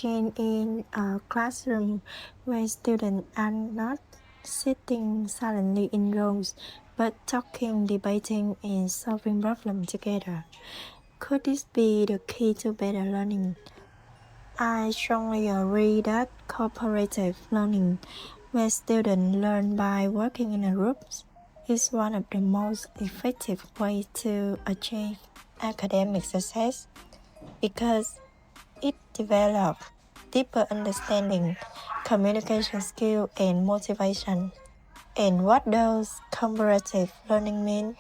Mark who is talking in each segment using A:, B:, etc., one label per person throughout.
A: Imagine in a classroom where students are not sitting silently in rows, but talking, debating, and solving problems together. Could this be the key to better learning? I strongly agree that cooperative learning, where students learn by working in a group, is one of the most effective ways to achieve academic success because it develops deeper understanding, communication skill, and motivation. And what does cooperative learning mean?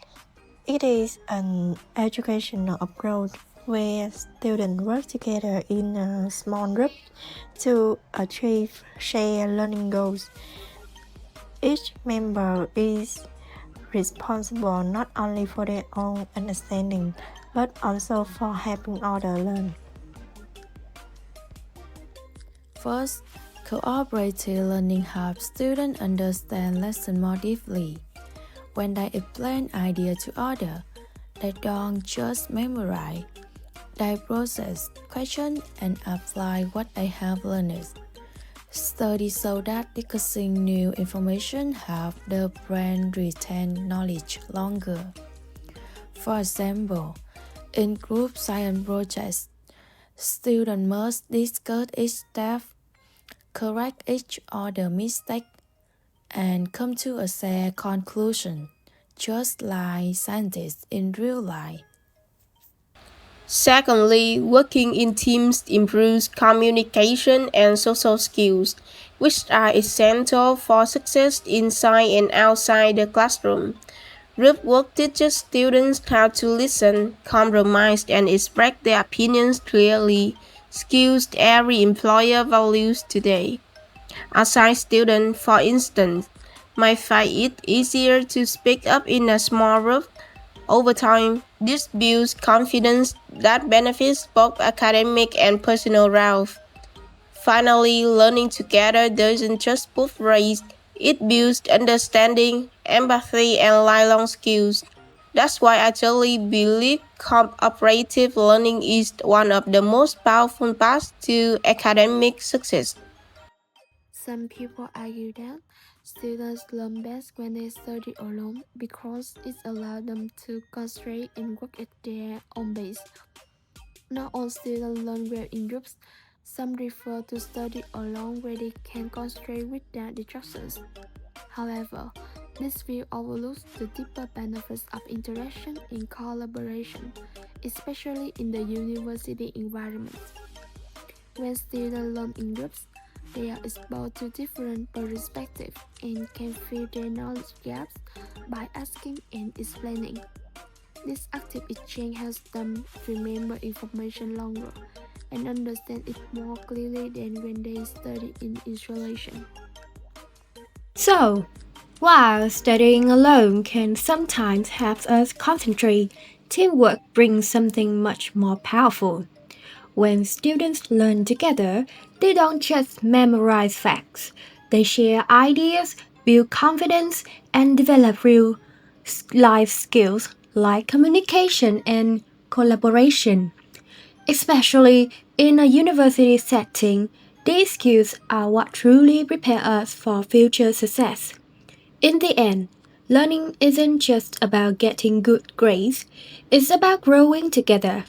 A: It is an educational approach where students work together in a small group to achieve shared learning goals. Each member is responsible not only for their own understanding, but also for helping others learn.
B: First, cooperative learning helps students understand lessons more deeply. When they explain ideas to others, they don't just memorize, they process, question, and apply what they have learned. Studies show that discussing new information helps the brain retain knowledge longer. For example, in group science projects, students must discuss each step, correct each other's mistake, and come to a shared conclusion, just like scientists in real life.
C: Secondly, working in teams improves communication and social skills, which are essential for success inside and outside the classroom. Group work teaches students how to listen, compromise, and express their opinions clearly, skills every employer values today. A shy student, for instance, might find it easier to speak up in a small group. Over time, this builds confidence that benefits both academic and personal growth. Finally, learning together doesn't just boost grades, it builds understanding, empathy, and lifelong skills. That's why I truly believe cooperative learning is one of the most powerful paths to academic success.
D: Some people argue that students learn best when they study alone because it allows them to concentrate and work at their own pace. Not all students learn well in groups. Some prefer to study alone where they can concentrate without distractions. However, this view overlooks the deeper benefits of interaction and collaboration, especially in the university environment. When students learn in groups, they are exposed to different perspectives and can fill their knowledge gaps by asking and explaining. This active exchange helps them remember information longer and understand it more clearly than when they study in isolation.
E: So, while studying alone can sometimes help us concentrate, teamwork brings something much more powerful. When students learn together, they don't just memorize facts, they share ideas, build confidence, and develop real life skills like communication and collaboration. Especially in a university setting, these skills are what truly prepare us for future success. In the end, learning isn't just about getting good grades, it's about growing together.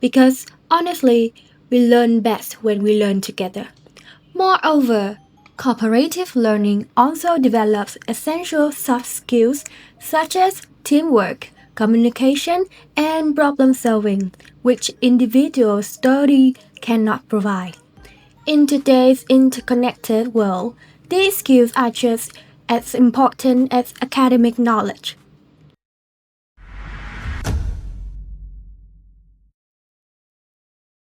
E: Because honestly, we learn best when we learn together. Moreover, cooperative learning also develops essential soft skills such as teamwork, communication, and problem solving, which individual study cannot provide. In today's interconnected world, these skills are just as important as academic knowledge.